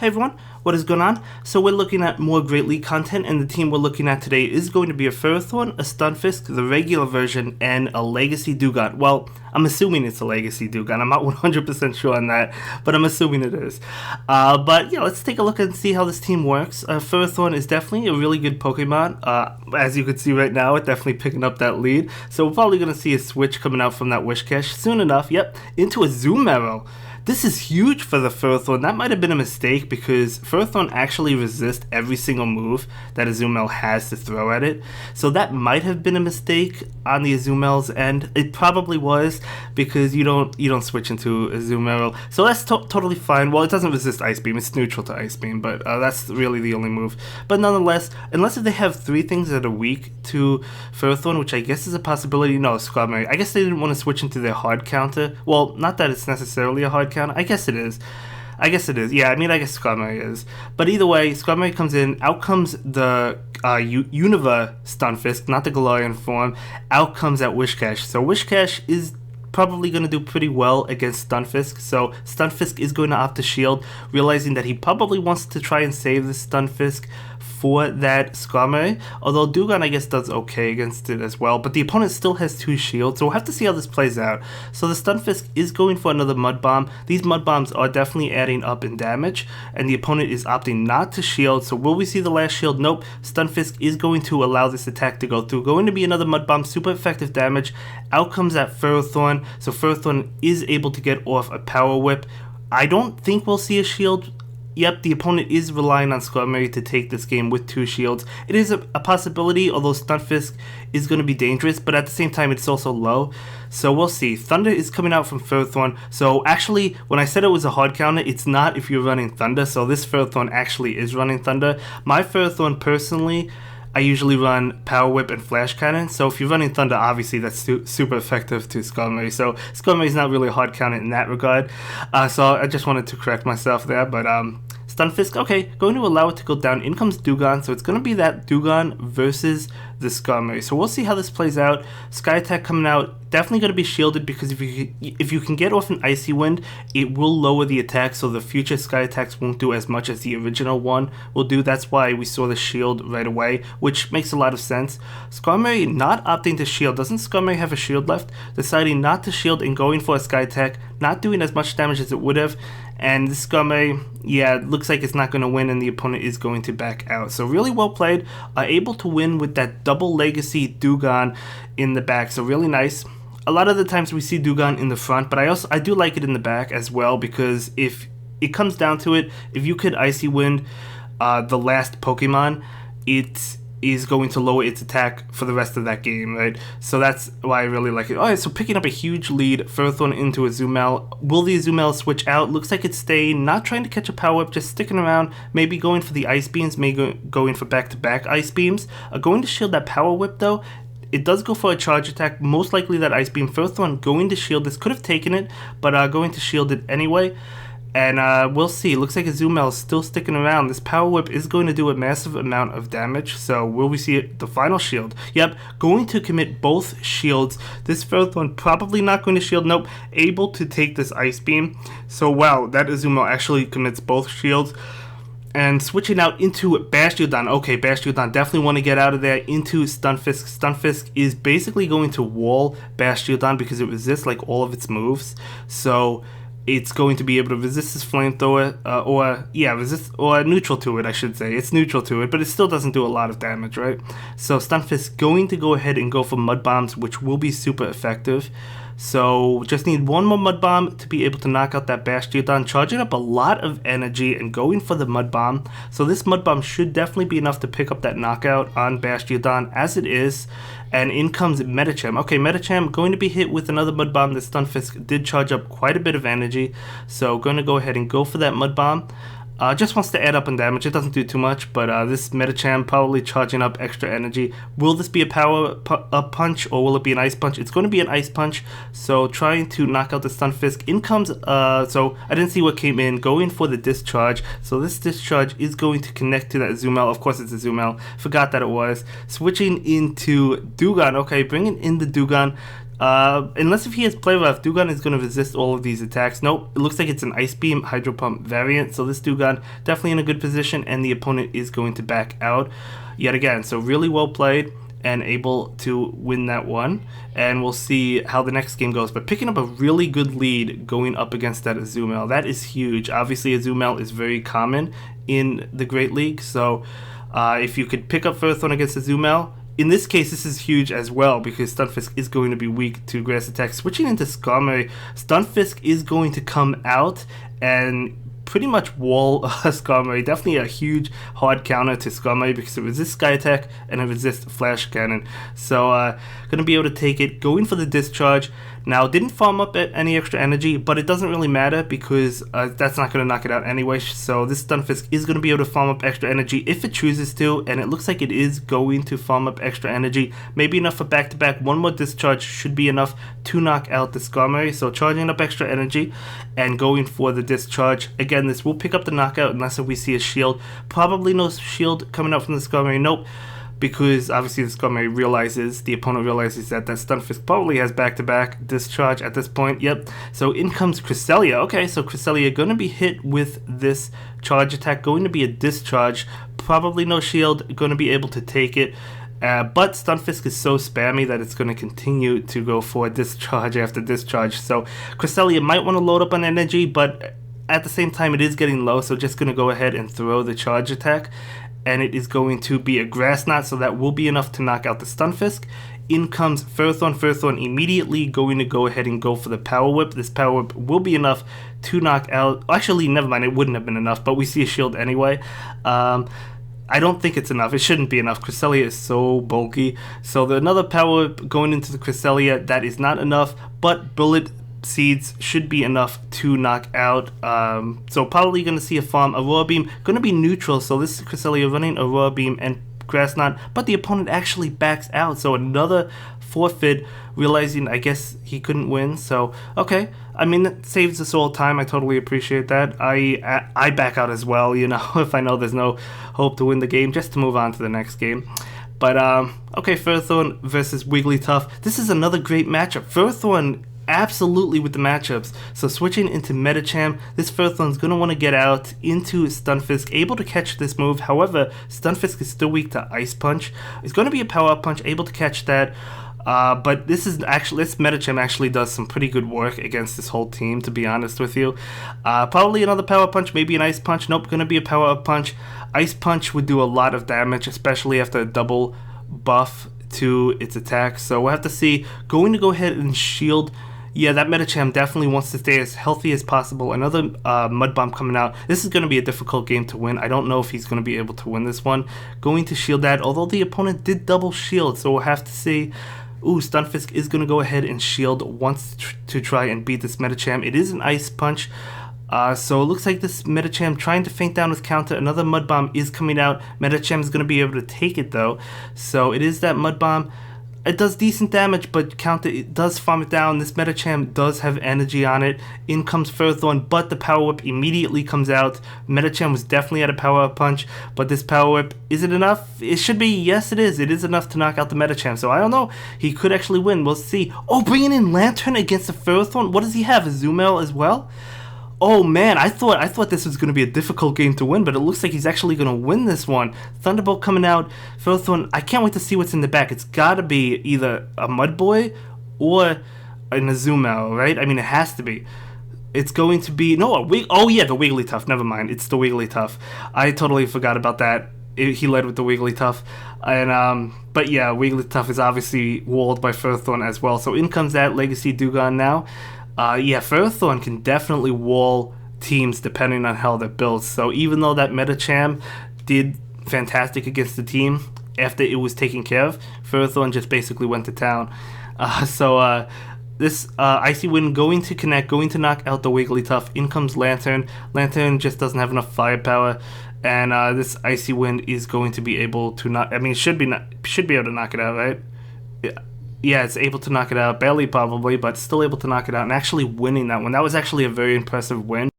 everyone, what is going on? So we're looking at more Great League content, and the team we're looking at today is going to be a Ferrothorn, a Stunfisk, the regular version, and a Legacy Dugong. Well, I'm assuming it's a Legacy Dugong. I'm not 100% sure on that, but I'm assuming it is. But yeah, let's take a look and see how this team works. Ferrothorn is definitely a really good Pokemon. As you can see right now, it's definitely picking up that lead. So we're probably going to see a switch coming out from that Wishcash soon enough. Yep, into a Azumarill. This is huge for the Ferrothorn. That might have been a mistake because Ferrothorn actually resists every single move that Azumarill has to throw at it. So that might have been a mistake on the Azumarill's end. It probably was because you don't switch into Azumarill. So that's totally fine. Well, it doesn't resist Ice Beam. It's neutral to Ice Beam, but that's really the only move. But nonetheless, unless if they have three things that are weak to Ferrothorn, which I guess is a possibility. No, Skarmory. I guess they didn't want to switch into their hard counter. Well, not that it's necessarily a hard counter. I guess it is. Yeah, I mean, I guess Skarmory is. But either way, Skarmory comes in. Out comes the Unova Stunfisk, not the Galarian form. Out comes that Wishcash. So Wishcash is probably going to do pretty well against Stunfisk. So Stunfisk is going to opt to shield, realizing that he probably wants to try and save the Stunfisk for that Skarmory, although Dugong I guess does okay against it as well, but the opponent still has two shields, so we'll have to see how this plays out. So the Stunfisk is going for another Mud Bomb. These Mud Bombs are definitely adding up in damage, and the opponent is opting not to shield, so will we see the last shield? Nope. Stunfisk is going to allow this attack to go through. Going to be another Mud Bomb, super effective damage. Out comes that Ferrothorn, so Ferrothorn is able to get off a Power Whip. I don't think we'll see a shield. Yep, the opponent is relying on Skarmory to take this game with two shields. It is a possibility, although Stunfisk is going to be dangerous, but at the same time, it's also low. So we'll see. Thunder is coming out from Ferrothorn. So actually, when I said it was a hard counter, it's not if you're running Thunder. So this Ferrothorn actually is running Thunder. My Ferrothorn, personally, I usually run Power Whip and Flash Cannon, so if you're running Thunder, obviously that's super effective to Skarmory, so Skarmory is not really a hard counter in that regard, so I just wanted to correct myself there, but Stunfisk, okay, going to allow it to go down. In comes Dugong, so it's going to be that Dugong versus the Skarmory. So we'll see how this plays out. Sky Attack coming out, definitely going to be shielded because if you can get off an Icy Wind, it will lower the attack, so the future Sky Attacks won't do as much as the original one will do. That's why we saw the shield right away, which makes a lot of sense. Skarmory not opting to shield. Doesn't Skarmory have a shield left? Deciding not to shield and going for a Sky Attack, not doing as much damage as it would have. And this Skarmory, yeah, looks like it's not going to win and the opponent is going to back out. So really well played. Able to win with that double Legacy Dugong in the back. So really nice. A lot of the times we see Dugong in the front, but I do like it in the back as well, because if it comes down to it, if you could Icy Wind the last Pokemon, it is going to lower its attack for the rest of that game, right? So that's why I really like it. Alright, so picking up a huge lead, Ferrothorn into Azumarill. Will the Azumarill switch out? Looks like it's staying, not trying to catch a Power Whip, just sticking around, maybe going for the Ice Beams, maybe going for back-to-back Ice Beams. Going to shield that Power Whip though. It does go for a charge attack, most likely that Ice Beam. Ferrothorn going to shield this, could have taken it, but going to shield it anyway. And we'll see. Looks like Azumarill is still sticking around. This Power Whip is going to do a massive amount of damage. So will we see the final shield? Yep, going to commit both shields. This Ferrothorn probably not going to shield. Nope, able to take this Ice Beam. So wow, that Azumarill actually commits both shields. And switching out into Bastiodon. Okay, Bastiodon, definitely want to get out of there into Stunfisk. Stunfisk is basically going to wall Bastiodon because it resists like all of its moves. So it's going to be able to resist this flamethrower, resist or neutral to it, I should say. It's neutral to it, but it still doesn't do a lot of damage, right? So Stunfisk going to go ahead and go for Mud Bombs, which will be super effective. So just need one more Mud Bomb to be able to knock out that Bastiodon, charging up a lot of energy and going for the Mud Bomb. So this Mud Bomb should definitely be enough to pick up that knockout on Bastiodon as it is. And in comes Medicham. Okay, Medicham going to be hit with another Mud Bomb. The Stunfisk did charge up quite a bit of energy. So going to go ahead and go for that Mud Bomb. Just wants to add up on damage. It doesn't do too much, but this Medicham probably charging up extra energy. Will this be a power up punch, or will it be an ice punch? It's going to be an ice punch, so trying to knock out the Stunfisk. In comes, so I didn't see what came in, going for the discharge. So this discharge is going to connect to that Azumarill. Of course it's Azumarill. Forgot that it was. Switching into Dugong. Okay, bringing in the Dugong. Unless if he has Play Rough, Dugong is going to resist all of these attacks. Nope, it looks like it's an Ice Beam Hydro Pump variant, so this Dugong definitely in a good position, and the opponent is going to back out yet again. So really well played and able to win that one, and we'll see how the next game goes. But picking up a really good lead going up against that Azumarill, that is huge. Obviously Azumarill is very common in the Great League, so if you could pick up Ferrothorn against Azumarill, in this case, this is huge as well because Stunfisk is going to be weak to grass attacks. Switching into Skarmory, Stunfisk is going to come out and pretty much wall Skarmory. Definitely a huge hard counter to Skarmory because it resists Sky Attack and it resists Flash Cannon. So going to be able to take it, going for the Discharge. Now, didn't farm up at any extra energy, but it doesn't really matter because that's not going to knock it out anyway. So this Stunfisk is going to be able to farm up extra energy if it chooses to, and it looks like it is going to farm up extra energy. Maybe enough for back-to-back. One more Discharge should be enough to knock out the Skarmory. So charging up extra energy and going for the Discharge. Again, this will pick up the knockout unless we see a shield. Probably no shield coming out from the Skarmory. Nope. Because obviously the Skarmory realizes, the opponent realizes that Stunfisk probably has back-to-back Discharge at this point. Yep. So in comes Cresselia. Okay, so Cresselia going to be hit with this charge attack. Going to be a Discharge. Probably no shield. Going to be able to take it. But Stunfisk is so spammy that it's going to continue to go for Discharge after Discharge. So Cresselia might want to load up on energy, but at the same time it is getting low. So just going to go ahead and throw the charge attack. And it is going to be a Grass Knot, so that will be enough to knock out the Stunfisk. In comes Ferrothorn. Ferrothorn immediately going to go ahead and go for the Power Whip. This Power Whip will be enough to knock out... Actually, never mind, it wouldn't have been enough, but we see a shield anyway. I don't think it's enough. It shouldn't be enough. Cresselia is so bulky. So another Power Whip going into the Cresselia, that is not enough, but Bullet Seeds should be enough to knock out. So probably going to see a farm. Aurora Beam going to be neutral, so this is Cresselia running Aurora Beam and Grass Knot, but the opponent actually backs out, so another forfeit, realizing I guess he couldn't win. So okay, I mean, that saves us all time. I totally appreciate that. I back out as well, you know, if I know there's no hope to win the game, just to move on to the next game. But okay, Ferrothorn versus Wigglytuff. This is another great matchup. Ferrothorn absolutely with the matchups. So switching into Medicham, this Ferrothorn's going to want to get out into Stunfisk, able to catch this move. However, Stunfisk is still weak to Ice Punch. It's going to be a Power Up Punch, able to catch that. But this Medicham actually does some pretty good work against this whole team, to be honest with you. Probably another Power Punch, maybe an Ice Punch. Nope, going to be a Power Up Punch. Ice Punch would do a lot of damage, especially after a double buff to its attack. So we'll have to see. Going to go ahead and shield. Yeah, that Medicham definitely wants to stay as healthy as possible. Another Mud Bomb coming out. This is going to be a difficult game to win. I don't know if he's going to be able to win this one. Going to shield that, although the opponent did double shield, so we'll have to see. Ooh, Stunfisk is going to go ahead and shield once to try and beat this Medicham. It is an Ice Punch. So it looks like this Medicham trying to feint down with counter. Another Mud Bomb is coming out. Medicham is going to be able to take it though. So it is that Mud Bomb. It does decent damage, but counter, it does farm it down. This Medicham does have energy on it. In comes Ferrothorn, but the Power Whip immediately comes out. Medicham was definitely at a Power Up Punch, but this Power Whip, is it enough? It should be. Yes, it is. It is enough to knock out the Medicham, so I don't know. He could actually win. We'll see. Oh, bringing in Lantern against the Ferrothorn. What does he have? A Azumarill as well? Oh man, I thought this was going to be a difficult game to win, but it looks like he's actually going to win this one. Thunderbolt coming out. Ferrothorn, I can't wait to see what's in the back. It's got to be either a Mudboy or an Azumarill, right? I mean, it has to be. It's going to be... No, oh yeah, the Wigglytuff. Never mind. It's the Wigglytuff. I totally forgot about that. He led with the Wigglytuff. And, but yeah, Wigglytuff is obviously walled by Ferrothorn as well. So in comes that Legacy Dugong now. Yeah, Ferrothorn can definitely wall teams depending on how they're built. So even though that Medicham did fantastic against the team after it was taken care of, Ferrothorn just basically went to town. This Icy Wind going to connect, going to knock out the Wigglytuff. In comes Lantern. Lantern just doesn't have enough firepower. And this Icy Wind is going to be able to knock... I mean, should be able to knock it out, right? Yeah, it's able to knock it out. Barely, probably, but still able to knock it out. And actually winning that one. That was actually a very impressive win.